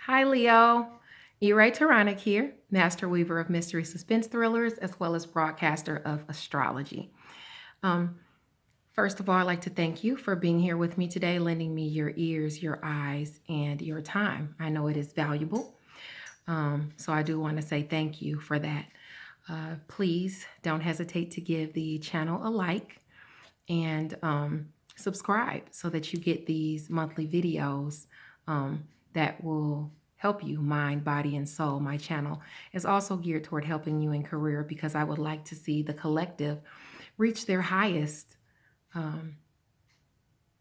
Hi, Leo. Taronic here, master weaver of mystery suspense thrillers, as well as broadcaster of astrology. Um, First of all, I'd like to thank you for being here with me today, lending me your ears, your eyes, and your time. I know it is valuable. So I do want to say thank you for that. Please don't hesitate to give the channel a like and subscribe so that you get these monthly videos that will help you mind, body, and soul. My channel is also geared toward helping you in career because I would like to see the collective reach their highest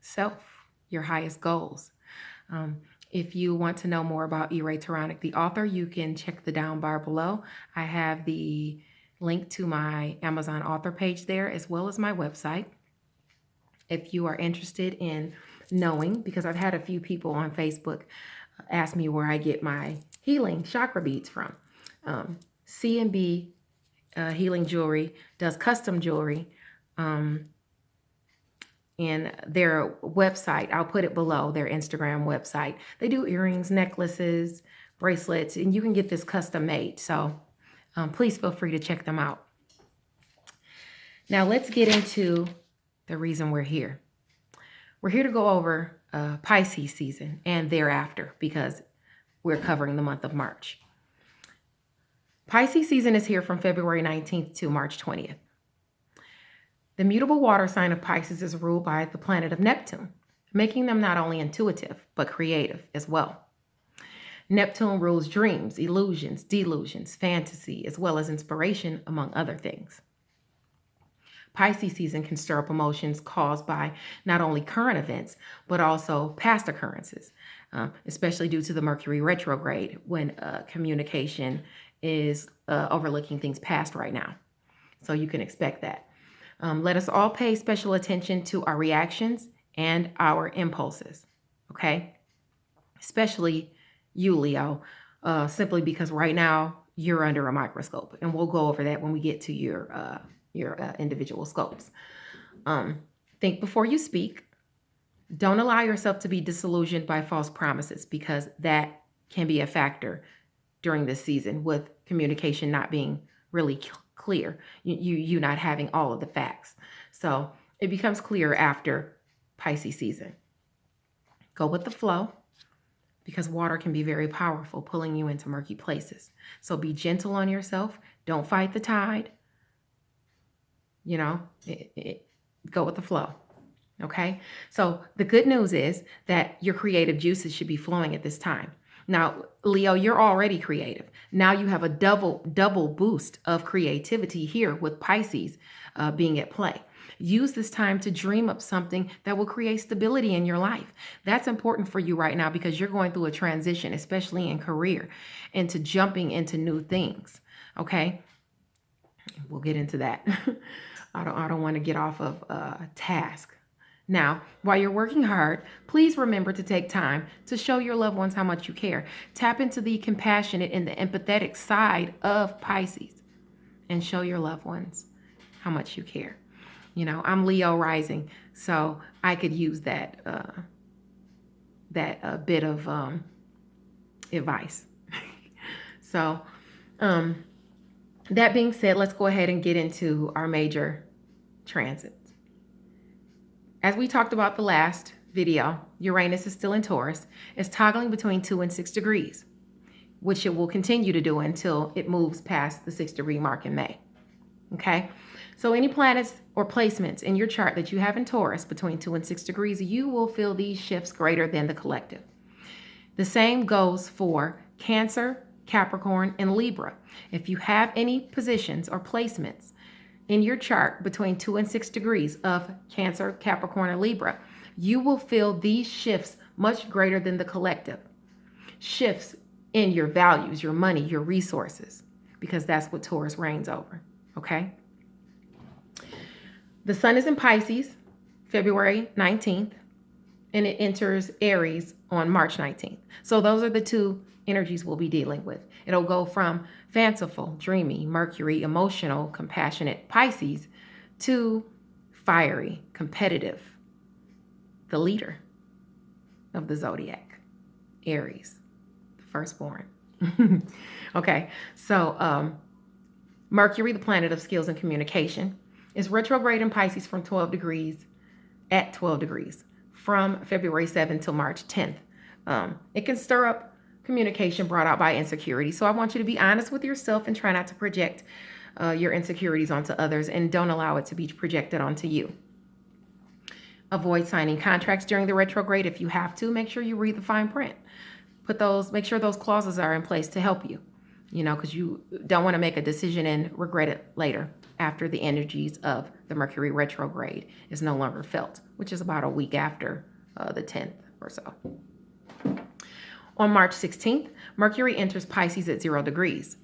self, your highest goals. Um, if you want to know more about E-Ray Taronic, the author, you can check the down bar below. I have the link to my Amazon author page there, as well as my website. If you are interested in knowing, because I've had a few people on Facebook ask me where I get my healing chakra beads from. C&B Healing Jewelry does custom jewelry. And their website, I'll put it below, their Instagram website. They do earrings, necklaces, bracelets, and you can get this custom made. So please feel free to check them out. Now let's get into the reason we're here. We're here to go over Pisces season and thereafter because we're covering the month of March. Pisces season is here from February 19th to March 20th. The mutable water sign of Pisces is ruled by the planet of Neptune, making them not only intuitive, but creative as well. Neptune rules dreams, illusions, delusions, fantasy, as well as inspiration, among other things. Pisces season can stir up emotions caused by not only current events, but also past occurrences, especially due to the Mercury retrograde when communication is overlooking things past right now. So you can expect that. Let us all pay special attention to our reactions and our impulses, okay? Especially you, Leo, simply because right now you're under a microscope, and we'll go over that when we get to your individual scopes. Think before you speak. Don't allow yourself to be disillusioned by false promises because that can be a factor during this season with communication not being really clear, you not having all of the facts. So it becomes clear after Pisces season. Go with the flow because water can be very powerful, pulling you into murky places. So be gentle on yourself. Don't fight the tide. Go with the flow. Okay. So the good news is that your creative juices should be flowing at this time. Now, Leo, you're already creative. Now you have a double boost of creativity here with Pisces being at play. Use this time to dream up something that will create stability in your life. That's important for you right now because you're going through a transition, especially in career, into jumping into new things. Okay. We'll get into that. I don't want to get off of task. Now, while you're working hard, please remember to take time to show your loved ones how much you care. Tap into the compassionate and the empathetic side of Pisces and show your loved ones how much you care. I'm Leo rising, so I could use that bit of advice. So, that being said, let's go ahead and get into our major transits. As we talked about the last video, Uranus is still in Taurus. It's toggling between 2 and 6 degrees, which it will continue to do until it moves past the 6-degree mark in May. Okay? So any planets or placements in your chart that you have in Taurus between 2 and 6 degrees, you will feel these shifts greater than the collective. The same goes for Cancer, Capricorn, and Libra. If you have any positions or placements in your chart between 2 and 6 degrees of Cancer, Capricorn, or Libra, you will feel these shifts much greater than the collective. Shifts in your values, your money, your resources, because that's what Taurus reigns over, okay? The sun is in Pisces, February 19th, and it enters Aries on March 19th. So those are the two energies we'll be dealing with. It'll go from fanciful, dreamy, Mercury, emotional, compassionate Pisces to fiery, competitive, the leader of the zodiac, Aries, the firstborn. Okay, so Mercury, the planet of skills and communication, is retrograde in Pisces from 12 degrees at 12 degrees from February 7th till March 10th. It can stir up communication brought out by insecurity. So I want you to be honest with yourself and try not to project your insecurities onto others, and don't allow it to be projected onto you. Avoid signing contracts during the retrograde. If you have to, make sure you read the fine print. Make sure those clauses are in place to help you, because you don't want to make a decision and regret it later after the energies of the Mercury retrograde is no longer felt, which is about a week after the 10th or so. On March 16th, Mercury enters Pisces at 0 degrees.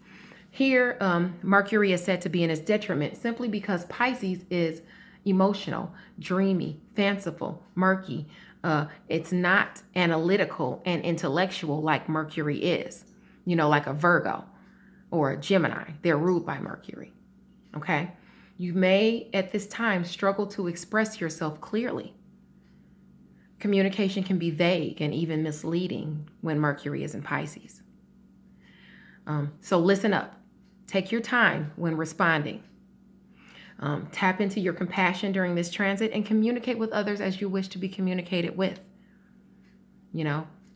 Here, Mercury is said to be in its detriment simply because Pisces is emotional, dreamy, fanciful, murky. It's not analytical and intellectual like Mercury is, like a Virgo or a Gemini. They're ruled by Mercury. Okay? You may at this time struggle to express yourself clearly. Communication can be vague and even misleading when Mercury is in Pisces. So listen up. Take your time when responding. Tap into your compassion during this transit and communicate with others as you wish to be communicated with.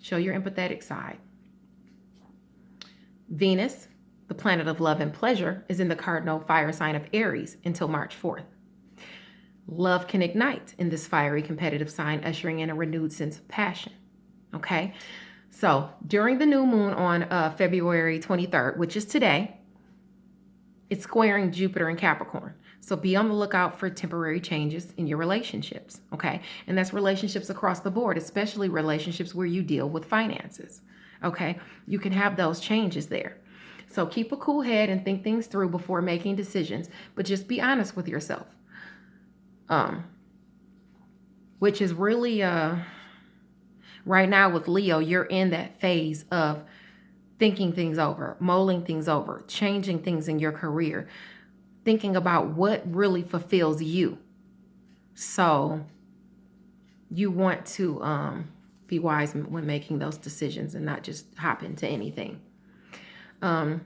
Show your empathetic side. Venus, the planet of love and pleasure, is in the cardinal fire sign of Aries until March 4th. Love can ignite in this fiery competitive sign, ushering in a renewed sense of passion. Okay? So during the new moon on February 23rd, which is today, it's squaring Jupiter in Capricorn. So be on the lookout for temporary changes in your relationships, okay? And that's relationships across the board, especially relationships where you deal with finances, okay? You can have those changes there. So keep a cool head and think things through before making decisions, but just be honest with yourself. Which is really, right now with Leo, you're in that phase of thinking things over, mulling things over, changing things in your career, thinking about what really fulfills you. So you want to be wise when making those decisions and not just hop into anything. On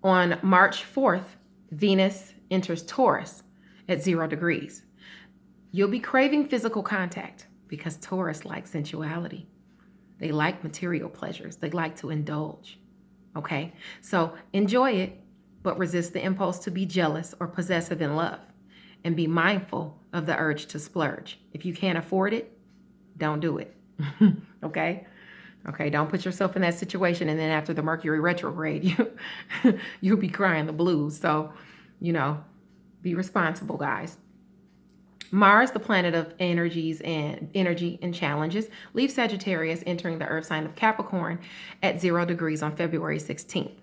March 4th, Venus enters Taurus at 0 degrees. You'll be craving physical contact because Taurus likes sensuality. They like material pleasures. They like to indulge. Okay? So enjoy it, but resist the impulse to be jealous or possessive in love. And be mindful of the urge to splurge. If you can't afford it, don't do it. Okay? Okay, don't put yourself in that situation, and then after the Mercury retrograde, you'll be crying the blues. So, be responsible, guys. Mars, the planet of energy and challenges, leaves Sagittarius, entering the earth sign of Capricorn at 0 degrees on February 16th.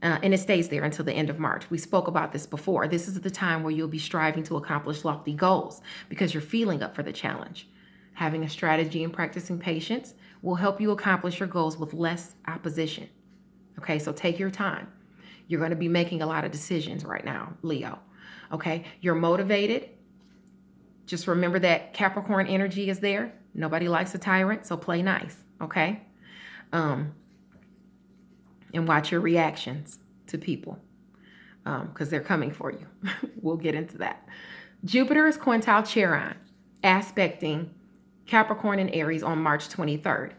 And it stays there until the end of March. We spoke about this before. This is the time where you'll be striving to accomplish lofty goals because you're feeling up for the challenge. Having a strategy and practicing patience will help you accomplish your goals with less opposition. Okay, so take your time. You're going to be making a lot of decisions right now, Leo. Okay, you're motivated. Just remember that Capricorn energy is there. Nobody likes a tyrant, so play nice, okay? And watch your reactions to people because they're coming for you. We'll get into that. Jupiter is quintile Chiron, aspecting Capricorn and Aries on March 23rd.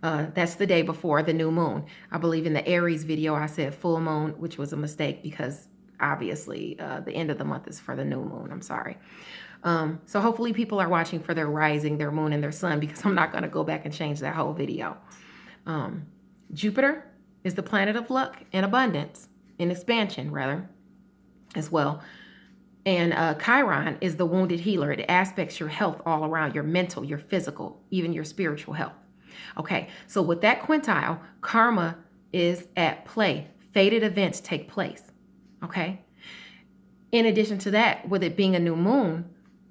That's the day before the new moon. I believe in the Aries video I said full moon, which was a mistake because obviously the end of the month is for the new moon. I'm sorry. So hopefully people are watching for their rising, their moon, and their sun, because I'm not going to go back and change that whole video. Jupiter is the planet of luck and abundance, and expansion, rather, as well. And Chiron is the wounded healer. It aspects your health all around, your mental, your physical, even your spiritual health. Okay, so with that quintile, karma is at play. Fated events take place. Okay? In addition to that, with it being a new moon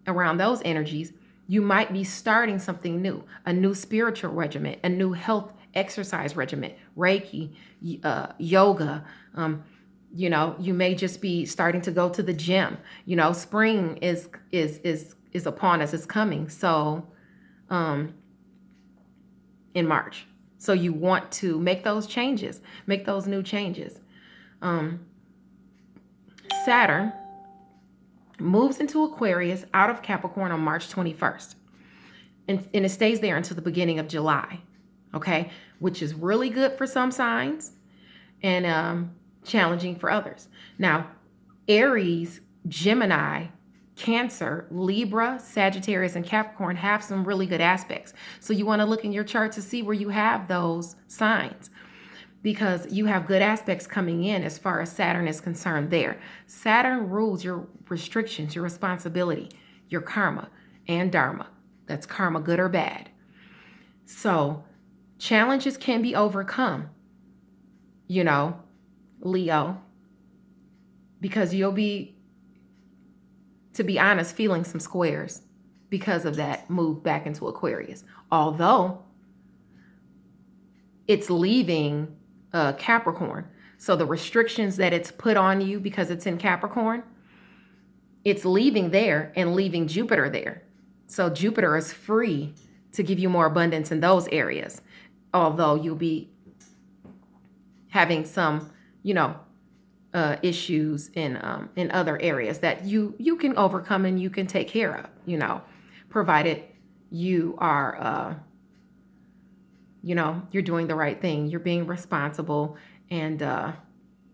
around those energies, you might be starting something new, a new spiritual regimen, a new health exercise regimen, Reiki, yoga. You may just be starting to go to the gym. Spring is upon us. It's coming. So, in March. So you want to make those changes, make those new changes. Saturn moves into Aquarius out of Capricorn on March 21st. And it stays there until the beginning of July, okay? Which is really good for some signs and challenging for others. Now, Aries, Gemini, Cancer, Libra, Sagittarius, and Capricorn have some really good aspects. So you want to look in your chart to see where you have those signs, because you have good aspects coming in as far as Saturn is concerned there. Saturn rules your restrictions, your responsibility, your karma, and dharma. That's karma, good or bad. So challenges can be overcome, Leo, because you'll be, to be honest, feeling some squares because of that move back into Aquarius. Although it's leaving Capricorn. So the restrictions that it's put on you because it's in Capricorn, it's leaving there and leaving Jupiter there. So Jupiter is free to give you more abundance in those areas. Although you'll be having some, issues in other areas that you can overcome and you can take care of, provided you are, you're doing the right thing. You're being responsible and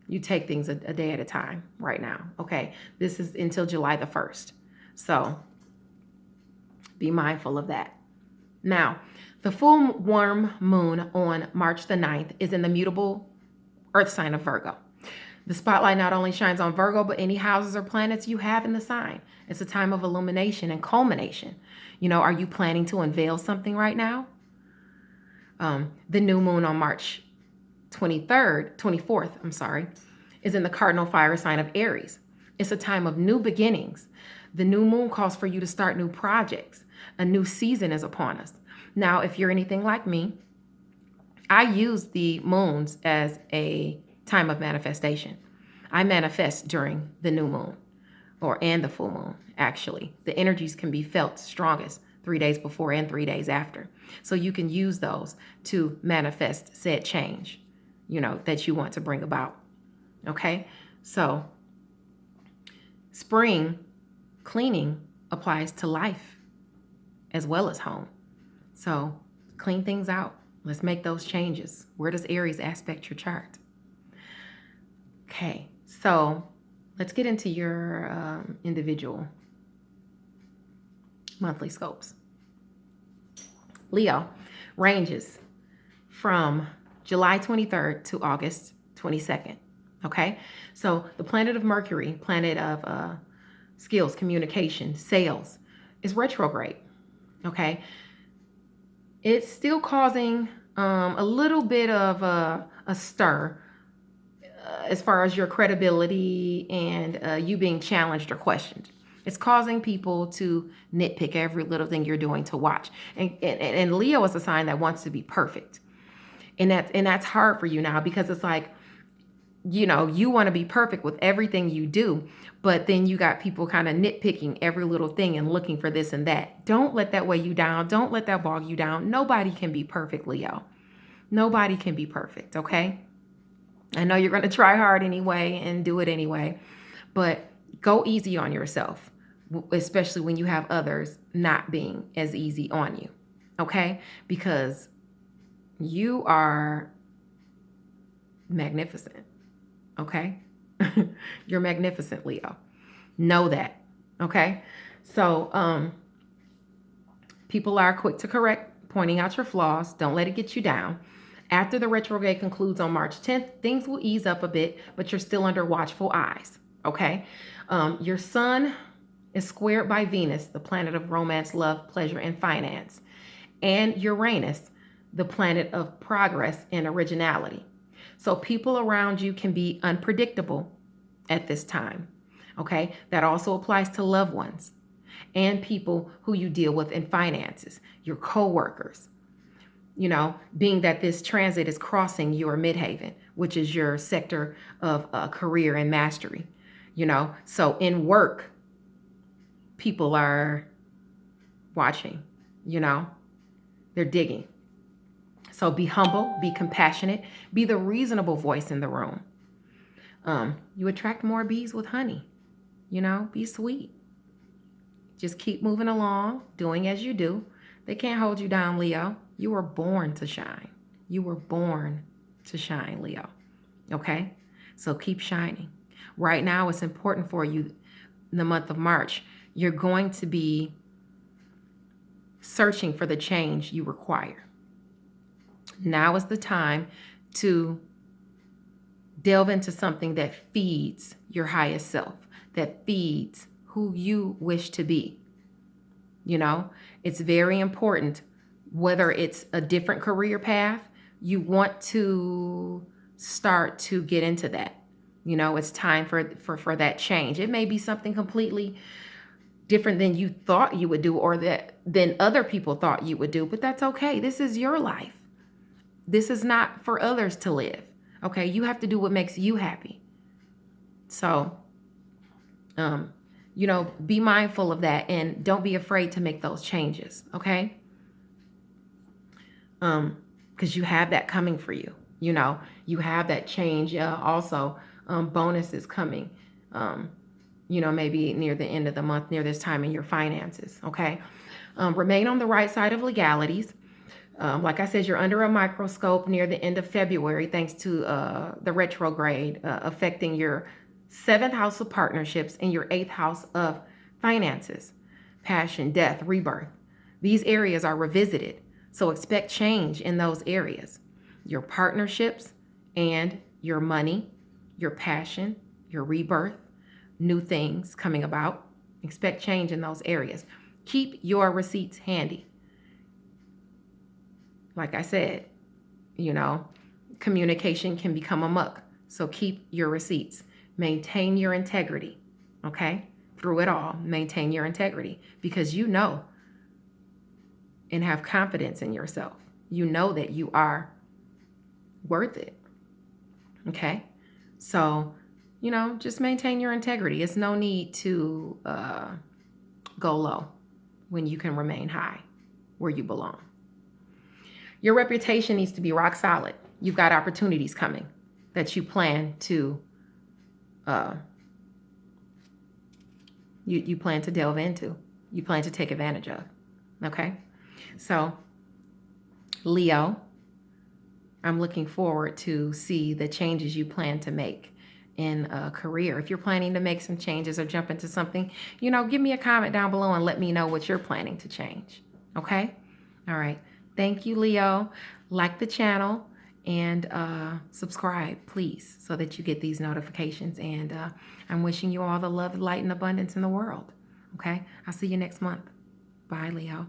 you take things a day at a time right now. Okay. This is until July the 1st. So be mindful of that. Now, the full warm moon on March the 9th is in the mutable earth sign of Virgo. The spotlight not only shines on Virgo, but any houses or planets you have in the sign. It's a time of illumination and culmination. Are you planning to unveil something right now? The new moon on March 24th, is in the cardinal fire sign of Aries. It's a time of new beginnings. The new moon calls for you to start new projects. A new season is upon us. Now, if you're anything like me, I use the moons as a time of manifestation. I manifest during the new moon and the full moon, actually. The energies can be felt strongest 3 days before and 3 days after. So you can use those to manifest said change, that you want to bring about. Okay? So spring cleaning applies to life as well as home. So clean things out. Let's make those changes. Where does Aries aspect your chart? Okay, so let's get into your individual monthly scopes. Leo ranges from July 23rd to August 22nd. Okay, so the planet of Mercury, planet of skills, communication, sales, is retrograde. Okay, it's still causing a little bit of a stir as far as your credibility and you being challenged or questioned. It's causing people to nitpick every little thing you're doing to watch. And Leo is a sign that wants to be perfect. And that's hard for you now, because it's like, you want to be perfect with everything you do, but then you got people kind of nitpicking every little thing and looking for this and that. Don't let that weigh you down. Don't let that bog you down. Nobody can be perfect, Leo. Nobody can be perfect, okay? I know you're going to try hard anyway and do it anyway, but go easy on yourself, especially when you have others not being as easy on you, okay? Because you are magnificent, okay? You're magnificent, Leo. Know that, okay? So people are quick to correct, pointing out your flaws. Don't let it get you down. After the retrograde concludes on March 10th, things will ease up a bit, but you're still under watchful eyes, okay? Your sun is squared by Venus, the planet of romance, love, pleasure, and finance, and Uranus, the planet of progress and originality. So people around you can be unpredictable at this time, okay? That also applies to loved ones and people who you deal with in finances, your coworkers. Being that this transit is crossing your midhaven, which is your sector of career and mastery, So in work, people are watching, they're digging. So be humble, be compassionate, be the reasonable voice in the room. You attract more bees with honey. You know, be sweet. Just keep moving along, doing as you do. They can't hold you down, Leo. You were born to shine. You were born to shine, Leo. Okay? So keep shining. Right now, it's important for you in the month of March. You're going to be searching for the change you require. Now is the time to delve into something that feeds your highest self, that feeds who you wish to be. You know, it's very important, whether it's a different career path, you want to start to get into that. You know, it's time for that change. It may be something completely different than you thought you would do, or than other people thought you would do, but that's okay. This is your life. This is not for others to live. Okay, you have to do what makes you happy. So, you know, be mindful of that and don't be afraid to make those changes. Okay, because you have that coming for you. You know, you have that change. Also, bonuses coming. You know, maybe near the end of the month, near this time in your finances. Okay, remain on the right side of legalities. Like I said, you're under a microscope near the end of February, thanks to the retrograde affecting your 7th house of partnerships and your 8th house of finances, passion, death, rebirth. These areas are revisited, so expect change in those areas. Your partnerships and your money, your passion, your rebirth, new things coming about. Expect change in those areas. Keep your receipts handy. Like I said, you know, communication can become a muck. So keep your receipts. Maintain your integrity, okay? Through it all, maintain your integrity because you know and have confidence in yourself. You know that you are worth it, okay? So, you know, just maintain your integrity. It's no need to go low when you can remain high where you belong. Your reputation needs to be rock solid. You've got opportunities coming that you plan to you plan to delve into. You plan to take advantage of. Okay? So, Leo, I'm looking forward to see the changes you plan to make in a career. If you're planning to make some changes or jump into something, you know, give me a comment down below and let me know what you're planning to change. Okay? All right. Thank you, Leo. Like the channel and subscribe, please, so that you get these notifications. And I'm wishing you all the love, light, and abundance in the world. Okay? I'll see you next month. Bye, Leo.